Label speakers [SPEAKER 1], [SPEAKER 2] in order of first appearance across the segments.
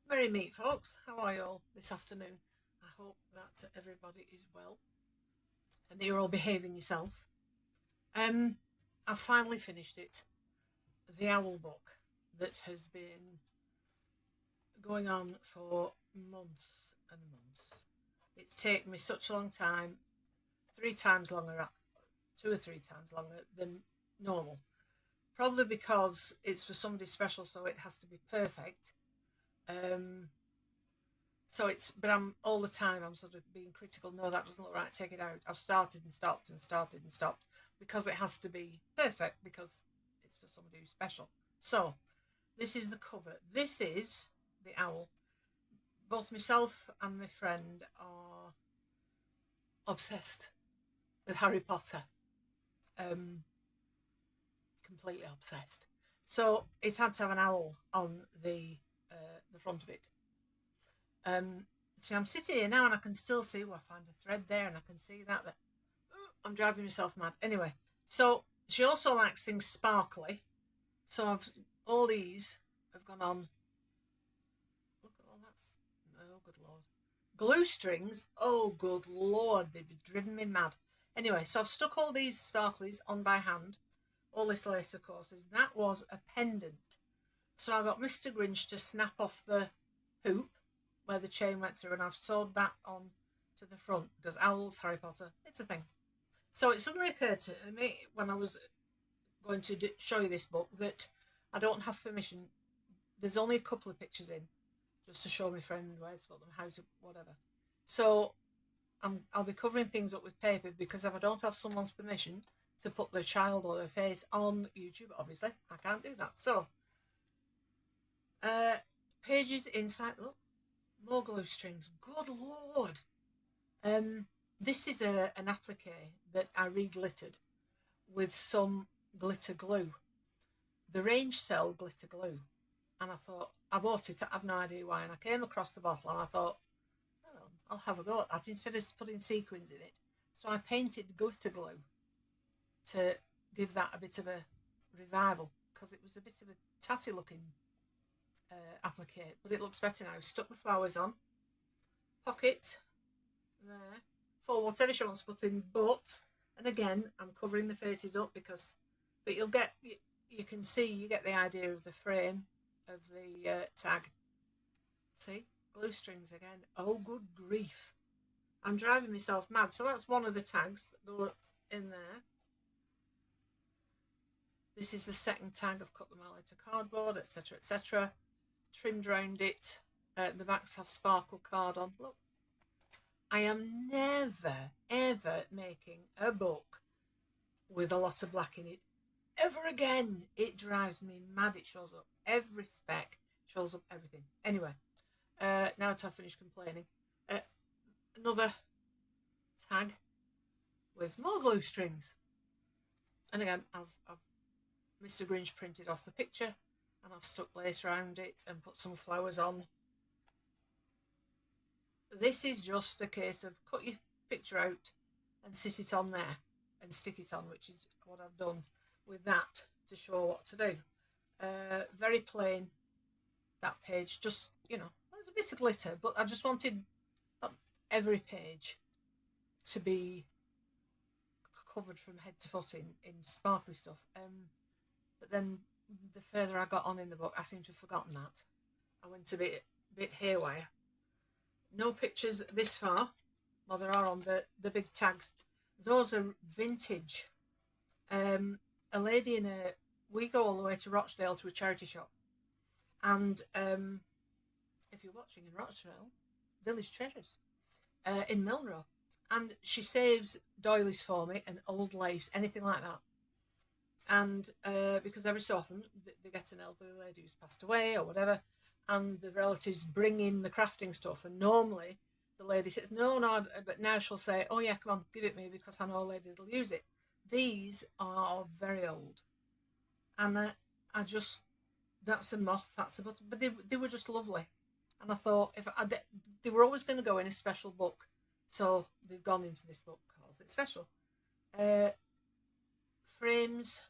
[SPEAKER 1] Merry meet, folks. How are you all this afternoon? I hope that everybody is well and that you're all behaving yourselves. Um, I've finally finished it. The Owl book that has been going on for months and months. It's taken me such a long time, three times longer, two or three times longer than normal. Probably because it's for somebody special, so it has to be perfect. Um, but I'm all the time, I'm sort of being critical. No, that doesn't look right. Take it out. I've started and stopped and started and stopped because it has to be perfect because it's for somebody who's special. So, this is the cover. This is the owl. Both myself and my friend are obsessed with Harry Potter. Um, Completely obsessed. So, it had to have an owl on the front of it. Um, See, I'm sitting here now and I can still see. I find a thread there and I can see that. I'm driving myself mad. Anyway, so she also likes things sparkly. So all these have gone on. Look at all that. Oh, good lord. Glue strings. Oh, good lord. They've driven me mad. Anyway, so I've stuck all these sparklies on by hand. All this lace, of course, is that was a pendant. So I got Mr. Grinch to snap off the hoop where the chain went through, and I've sewed that on to the front because owls, Harry Potter, it's a thing. So it suddenly occurred to me when I was going to show you this book that I don't have permission. There's only a couple of pictures in, just to show my friend where to put them, how to, whatever. So I'll be covering things up with paper because if I don't have someone's permission to put their child or their face on YouTube, obviously I can't do that. So, uh, pages inside. Look, more glue strings. Good lord. Um, this is an applique that I re-glittered with some glitter glue. The range sell glitter glue, and I thought I bought it. I have no idea why, and I came across the bottle, and I thought, oh, I'll have a go at that instead of putting sequins in it. So I painted glitter glue to give that a bit of a revival because it was a bit of a tatty looking applique, but it looks better now. Stuck the flowers on, pocket there for whatever she wants to put in. But and again, I'm covering the faces up because, but you can see you get the idea of the frame of the tag. See, glue strings again. Oh, good grief! I'm driving myself mad. So that's one of the tags that go in there. This is the second tag. I've cut them all into cardboard, etc., etc. Trimmed around it. The backs have sparkle card on. Look, I am never, ever making a book with a lot of black in it ever again. It drives me mad. It shows up every spec, shows up everything. Anyway, now to have finished complaining, uh, another tag with more glue strings. And again, I've Mr. Grinch printed off the picture and I've stuck lace around it and put some flowers on. This is just a case of cut your picture out and sit it on there and stick it on, which is what I've done with that to show what to do. Very plain, that page, just, there's a bit of glitter, but I just wanted every page to be covered from head to foot in sparkly stuff. But then the further I got on in the book, I seem to have forgotten that. I went a bit haywire. No pictures this far. Well, there are on the big tags. Those are vintage. A lady we go all the way to Rochdale to a charity shop, and if you're watching in Rochdale, Village Treasures in Milnrow, and she saves doilies for me and old lace, anything like that. And because every so often they get an elderly lady who's passed away or whatever, and the relatives bring in the crafting stuff, and normally the lady says no, but now she'll say, oh yeah, come on, give it me because I know a lady that'll use it. These are very old, and I just, that's a moth, that's a button, but they were just lovely, and I thought they were always going to go in a special book, so they've gone into this book, calls it special. uh, Frames,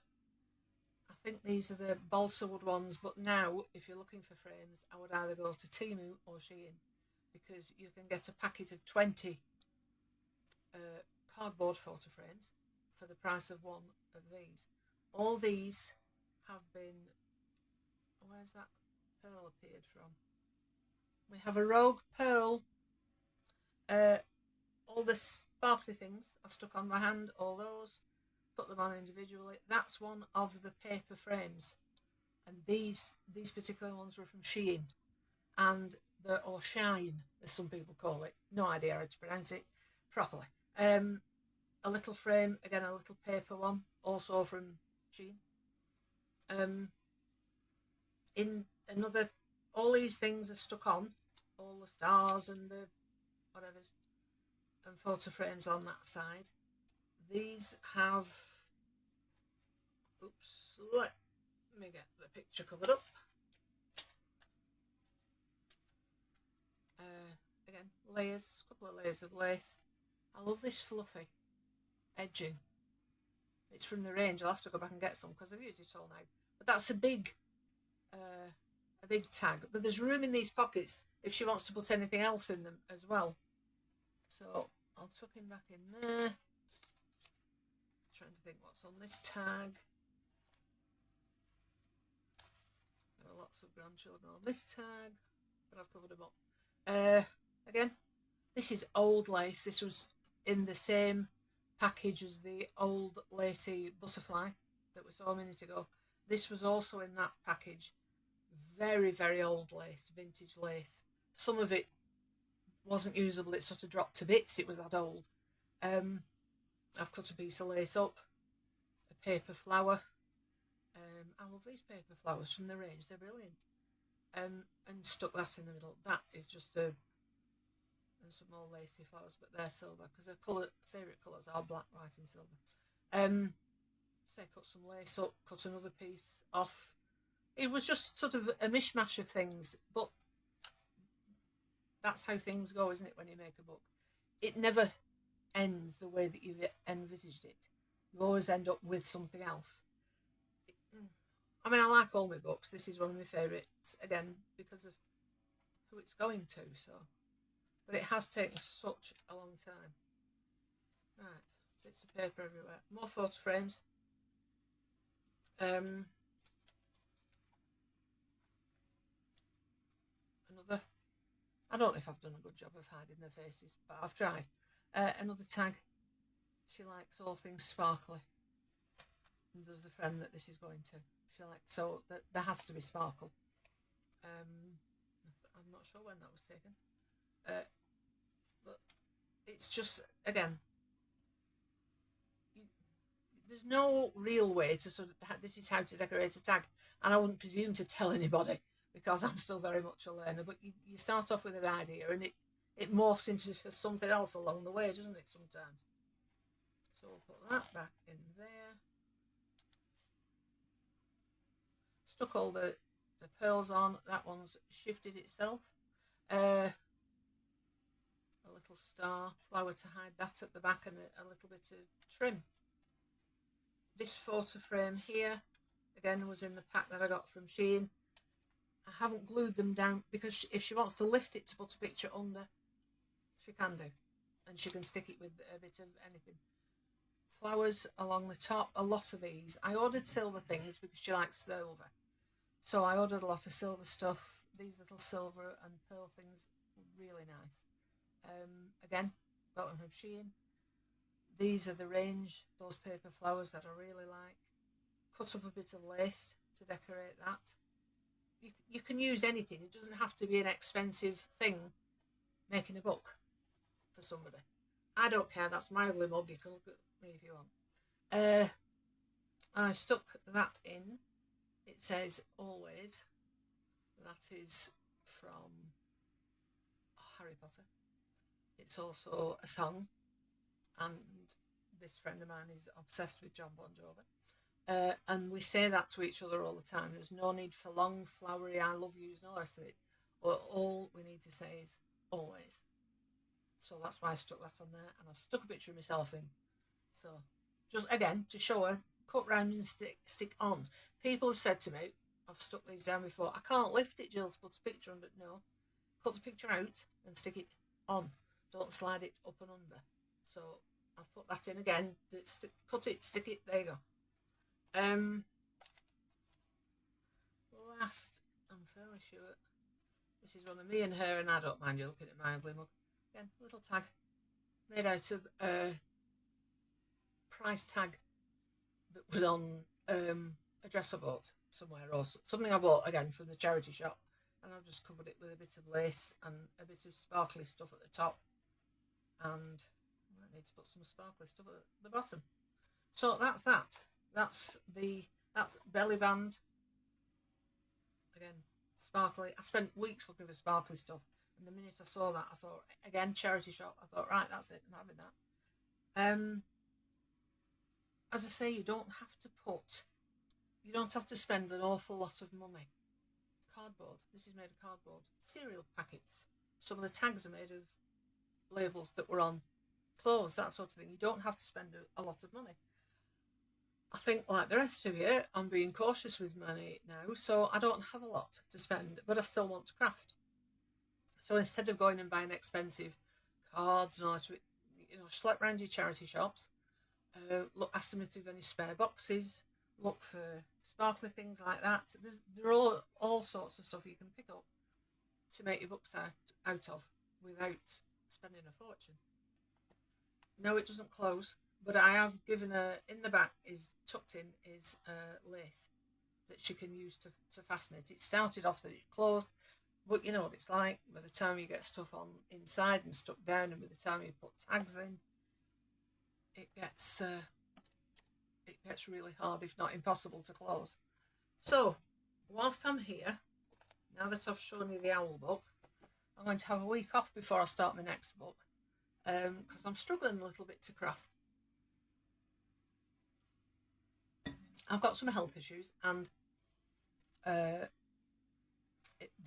[SPEAKER 1] I think these are the balsa wood ones, but now if you're looking for frames, I would either go to Temu or Shein, because you can get a packet of 20 cardboard photo frames for the price of one of these. All these have been, where's that pearl appeared from? We have a rogue pearl. All the sparkly things I stuck on my hand, all those, put them on individually. That's one of the paper frames, and these particular ones were from Shein, and or Shine, as some people call it. No idea how to pronounce it properly. A little frame, again a little paper one, also from Shein. In another, all these things are stuck on, all the stars and the whatever's, and photo frames on that side. These have, oops, let me get the picture covered up. Again, layers, a couple of layers of lace. I love this fluffy edging. It's from the range. I'll have to go back and get some because I've used it all now. But that's a big tag. But there's room in these pockets if she wants to put anything else in them as well. So I'll tuck him back in there. Trying to think what's on this tag. There are lots of grandchildren on this tag, but I've covered them up. Again, this is old lace. This was in the same package as the old lacy butterfly that we saw a minute ago. This was also in that package. Very, very old lace, vintage lace. Some of it wasn't usable. It sort of dropped to bits. It was that old. I've cut a piece of lace up, a paper flower. I love these paper flowers from the range. They're brilliant. And stuck that in the middle. That is just and some more lacy flowers, but they're silver because her favourite colours are black, white, and silver. So cut some lace up, cut another piece off. It was just sort of a mishmash of things, but that's how things go, isn't it, when you make a book? It never ends the way that you've envisaged it. You always end up with something else. I mean, I like all my books. This is one of my favourites, again, because of who it's going to, so. But it has taken such a long time. Right, bits of paper everywhere. More photo frames. Another, I don't know if I've done a good job of hiding their faces, but I've tried. Another tag. She likes all things sparkly. And there's the friend that this is going to. She likes, so there has to be sparkle. I'm not sure when that was taken. But it's just, again, there's no real way to sort of, this is how to decorate a tag. And I wouldn't presume to tell anybody because I'm still very much a learner. But you start off with an idea and it morphs into something else along the way, doesn't it, sometimes? So we'll put that back in there. Stuck all the pearls on. That one's shifted itself. A little star flower to hide that at the back and a little bit of trim. This photo frame here, again, was in the pack that I got from Shein. I haven't glued them down because if she wants to lift it to put a picture under, she can do. And she can stick it with a bit of anything. Flowers along the top, a lot of these. I ordered silver things because she likes silver. So I ordered a lot of silver stuff. These little silver and pearl things, really nice. Again, got them from Shein. These are the range, those paper flowers that I really like. Cut up a bit of lace to decorate that. You can use anything. It doesn't have to be an expensive thing making a book for somebody. I don't care. That's my ugly mug. You can look at me if you want. I've stuck that in. It says always. That is from Harry Potter. It's also a song, and this friend of mine is obsessed with John Bon Jovi. And we say that to each other all the time. There's no need for long, flowery, I love yous, and all the rest of it. But all we need to say is always. So that's why I stuck that on there, and I've stuck a picture of myself in. So just again to show her cut round and stick on. People have said to me, I've stuck these down before, I can't lift it, Jill, to put a picture under. No, cut the picture out and stick it on. Don't slide it up and under. So I've put that in again. Cut it, stick it, there you go. Last, I'm fairly sure this is one of me and her, and I don't mind you looking at my ugly mug. Again, little tag made out of a price tag that was on a dress I bought somewhere, or something I bought again from the charity shop, and I've just covered it with a bit of lace and a bit of sparkly stuff at the top, and I need to put some sparkly stuff at the bottom. So that's that. That's belly band. Again, sparkly. I spent weeks looking for sparkly stuff, and the minute I saw that, I thought, again, charity shop, I thought, right, that's it, I'm having that. As I say, you don't have to spend an awful lot of money. Cardboard. This is made of cardboard. Cereal packets. Some of the tags are made of labels that were on clothes, that sort of thing. You don't have to spend a lot of money. I think, like the rest of you, I'm being cautious with money now, so I don't have a lot to spend, but I still want to craft. So instead of going and buying expensive cards and all this, schlep around your charity shops, ask them if they've any spare boxes, look for sparkly things like that. There are all sorts of stuff you can pick up to make your books out of without spending a fortune. No, it doesn't close, but I have given her, in the back is tucked in is lace that she can use to fasten it. It started off that it closed, but you know what it's like. By the time you get stuff on inside and stuck down, and by the time you put tags in, it gets really hard, if not impossible, to close. So whilst I'm here, now that I've shown you the owl book, I'm going to have a week off before I start my next book, because I'm struggling a little bit to craft. I've got some health issues, and they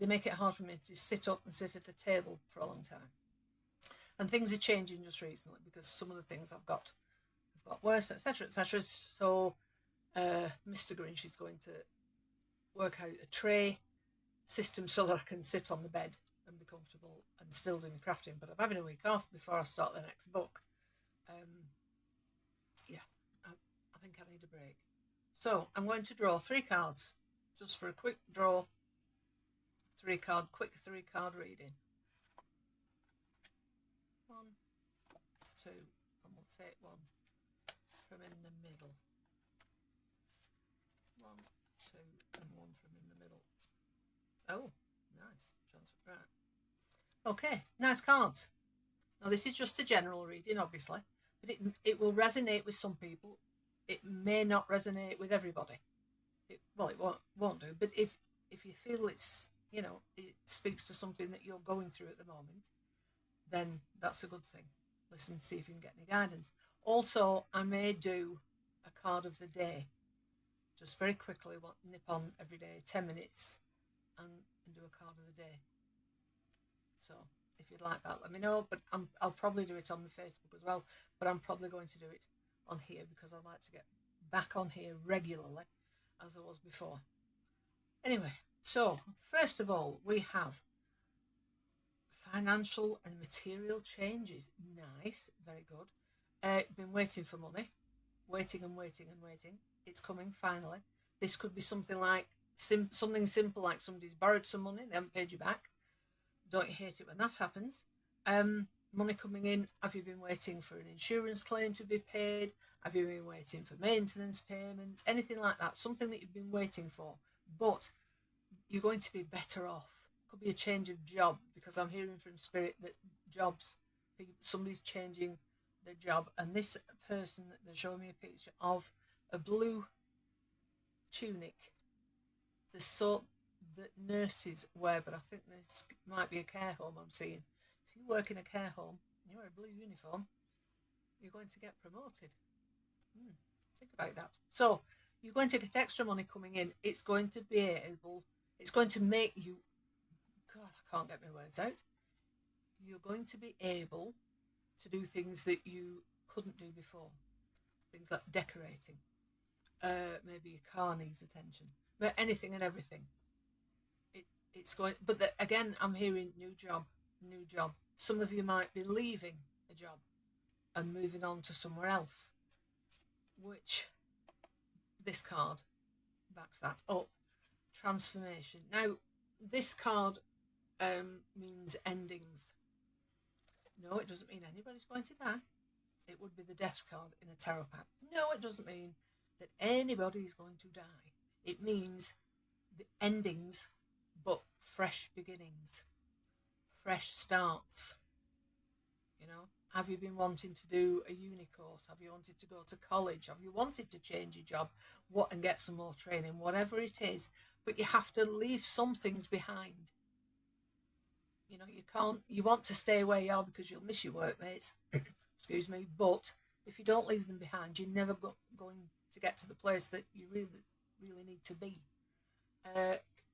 [SPEAKER 1] make it hard for me to sit up and sit at a table for a long time. And things are changing just recently because some of the things I've got worse, etc., etc. So Mr. Grinch is going to work out a tray system so that I can sit on the bed and be comfortable and still do my crafting. But I'm having a week off before I start the next book. I think I need a break. So I'm going to draw 3 cards just for a quick draw. Quick 3-card reading. 1, 2, and we'll take one from in the middle. 1, 2, and one from in the middle. Oh, nice. Transfer. Right. Okay, nice cards. Now this is just a general reading, obviously, but it will resonate with some people. It may not resonate with everybody. It won't do. But if you feel it's, it speaks to something that you're going through at the moment, then that's a good thing. Listen, see if you can get any guidance. Also, I may do a card of the day, just very quickly, nip on every day, 10 minutes, and do a card of the day. So if you'd like that, let me know. But I'll probably do it on my Facebook as well, but I'm probably going to do it on here because I'd like to get back on here regularly as I was before. Anyway, so first of all, we have financial and material changes. Nice, very good. Been waiting for money, waiting and waiting and waiting. It's coming finally. This could be something like something simple, like somebody's borrowed some money, they haven't paid you back. Don't you hate it when that happens? Money coming in. Have you been waiting for an insurance claim to be paid? Have you been waiting for maintenance payments? Anything like that, something that you've been waiting for, but you're going to be better off. Could be a change of job, because I'm hearing from Spirit that somebody's changing their job, and this person, they're showing me a picture of a blue tunic, the sort that nurses wear, but I think this might be a care home I'm seeing. If you work in a care home and you wear a blue uniform, you're going to get promoted. Think about that. So you're going to get extra money coming in. It's going to make you, God, I can't get my words out. You're going to be able to do things that you couldn't do before. Things like decorating. maybe your car needs attention, but anything and everything. It's going, but again, I'm hearing new job, new job. Some of you might be leaving a job and moving on to somewhere else, which this card backs that up. Transformation. Now, this card means endings. No, it doesn't mean anybody's going to die. It would be the death card in a tarot pack. No, it doesn't mean that anybody is going to die. It means the endings, but fresh beginnings, fresh starts. You know, have you been wanting to do a uni course? Have you wanted to go to college? Have you wanted to change your job, and get some more training? Whatever it is, but you have to leave some things behind. You know, you can't. You want to stay where you are because you'll miss your workmates. Excuse me, but if you don't leave them behind, you're never going to get to the place that you really, really need to be.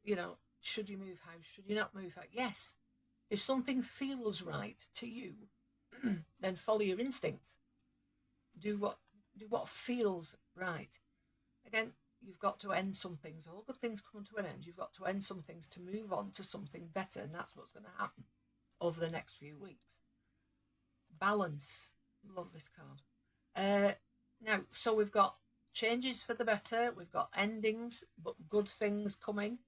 [SPEAKER 1] You know, should you move house? Should you not move house? Yes. If something feels right to you, then follow your instincts. Do what feels right. Again, you've got to end some things. All good things come to an end. You've got to end some things to move on to something better, and that's what's going to happen over the next few weeks. Balance. Love this card. Now, so we've got changes for the better. We've got endings, but good things coming.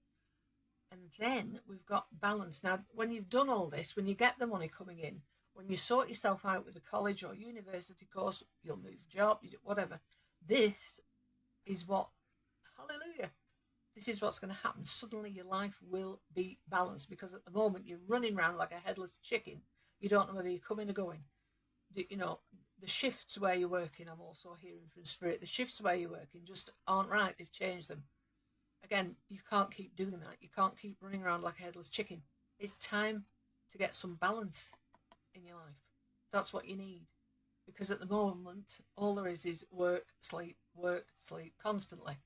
[SPEAKER 1] And then we've got balance. Now, when you've done all this, when you get the money coming in, when you sort yourself out with a college or university course, you'll move job, whatever. This is what, hallelujah, this is what's going to happen. Suddenly your life will be balanced, because at the moment you're running around like a headless chicken. You don't know whether you're coming or going. You know, the shifts where you're working, I'm also hearing from Spirit, the shifts where you're working just aren't right. They've changed them. Again, you can't keep doing that. You can't keep running around like a headless chicken. It's time to get some balance in your life. That's what you need. Because at the moment, all there is work, sleep, constantly.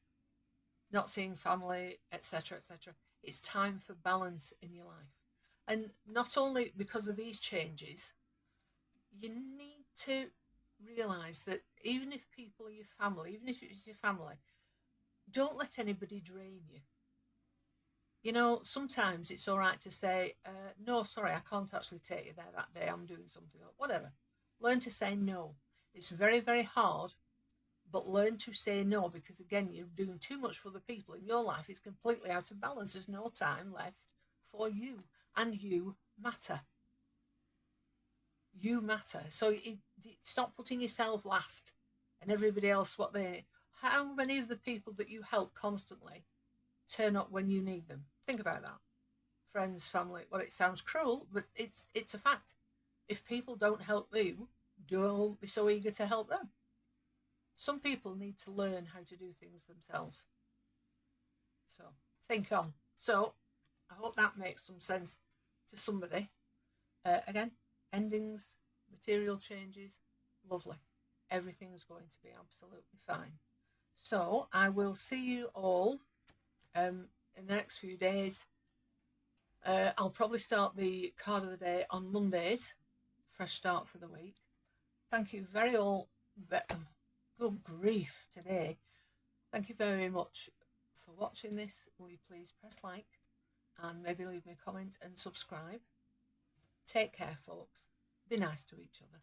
[SPEAKER 1] Not seeing family, etc., etc. It's time for balance in your life. And not only because of these changes, you need to realise that even if people are your family, even if it's your family, don't let anybody drain you. You know, sometimes it's all right to say, no, sorry, I can't actually take you there that day. I'm doing something or whatever. Learn to say no. It's very, very hard, but learn to say no, because again, you're doing too much for the people in your life. It's completely out of balance. There's no time left for you, and you matter. You matter. So stop putting yourself last and everybody else what they. How many of the people that you help constantly turn up when you need them? Think about that. Friends, family. Well, it sounds cruel, but it's a fact. If people don't help you, don't be so eager to help them. Some people need to learn how to do things themselves. So think on. So I hope that makes some sense to somebody. Again, endings, material changes, lovely. Everything's going to be absolutely fine. So I will see you all in the next few days. I'll probably start the card of the day on Mondays. Fresh start for the week. Thank you very all. Good grief today. Thank you very much for watching this. Will you please press like and maybe leave me a comment and subscribe. Take care, folks. Be nice to each other.